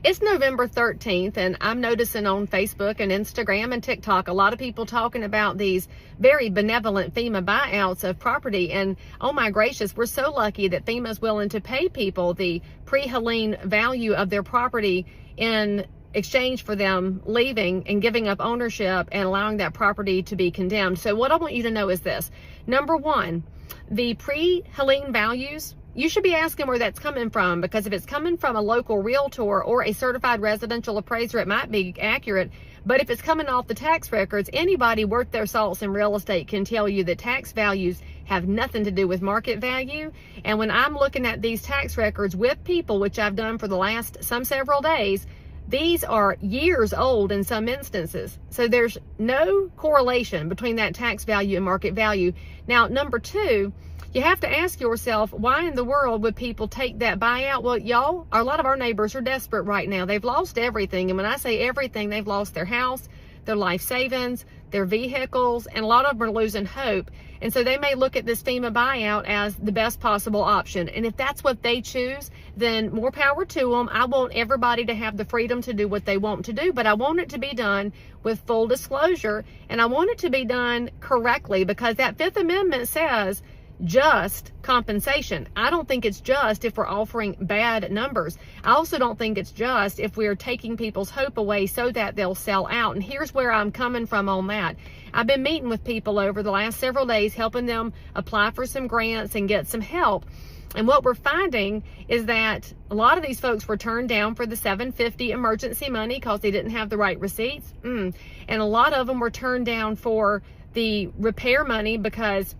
It's November 13th, and I'm noticing on Facebook and Instagram and TikTok a lot of people talking about these very benevolent FEMA buyouts of property. And oh my gracious, we're so lucky that FEMA is willing to pay people the pre-Helene value of their property in exchange for them leaving and giving up ownership and allowing that property to be condemned. So what I want you to know is this. Number one, the pre-Helene values, you should be asking where that's coming from, because if it's coming from a local realtor or a certified residential appraiser, it might be accurate. But if it's coming off the tax records, anybody worth their salts in real estate can tell you that tax values have nothing to do with market value. And when I'm looking at these tax records with people, which I've done for the last several days, these are years old in some instances. So there's no correlation between that tax value and market value. Now, number two, you have to ask yourself, why in the world would people take that buyout? Well, y'all, a lot of our neighbors are desperate right now. They've lost everything. And when I say everything, they've lost their house, their life savings, their vehicles, and a lot of them are losing hope. And so they may look at this FEMA buyout as the best possible option. And if that's what they choose, then more power to them. I want everybody to have the freedom to do what they want to do, but I want it to be done with full disclosure, and I want it to be done correctly, because that Fifth Amendment says just compensation. I don't think it's just if we're offering bad numbers. I also don't think it's just if we're taking people's hope away so that they'll sell out. And here's where I'm coming from on that. I've been meeting with people over the last several days, helping them apply for some grants and get some help. And what we're finding is that a lot of these folks were turned down for the $750 emergency money because they didn't have the right receipts. And a lot of them were turned down for the repair money because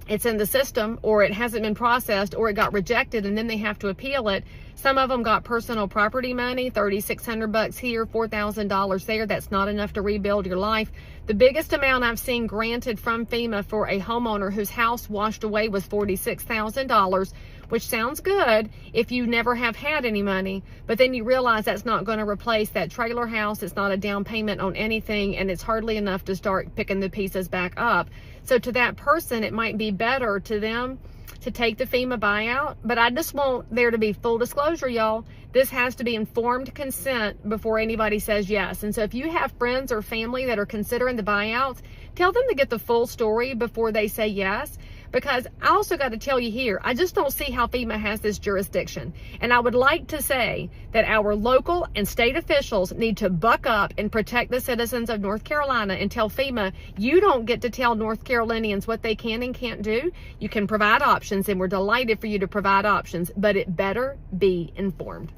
it's in the system, or it hasn't been processed, or it got rejected and then they have to appeal it. Some of them got personal property money, $3,600 here, $4,000 there. That's not enough to rebuild your life. The biggest amount I've seen granted from FEMA for a homeowner whose house washed away was $46,000, which sounds good if you never have had any money, but then you realize that's not going to replace that trailer house. It's not a down payment on anything, and it's hardly enough to start picking the pieces back up. So to that person, it might be better to them to take the FEMA buyout, but I just want there to be full disclosure, y'all. This has to be informed consent before anybody says yes. And so if you have friends or family that are considering the buyouts, tell them to get the full story before they say yes. Because I also got to tell you here, I just don't see how FEMA has this jurisdiction. And I would like to say that our local and state officials need to buck up and protect the citizens of North Carolina and tell FEMA, you don't get to tell North Carolinians what they can and can't do. You can provide options, and we're delighted for you to provide options, but it better be informed.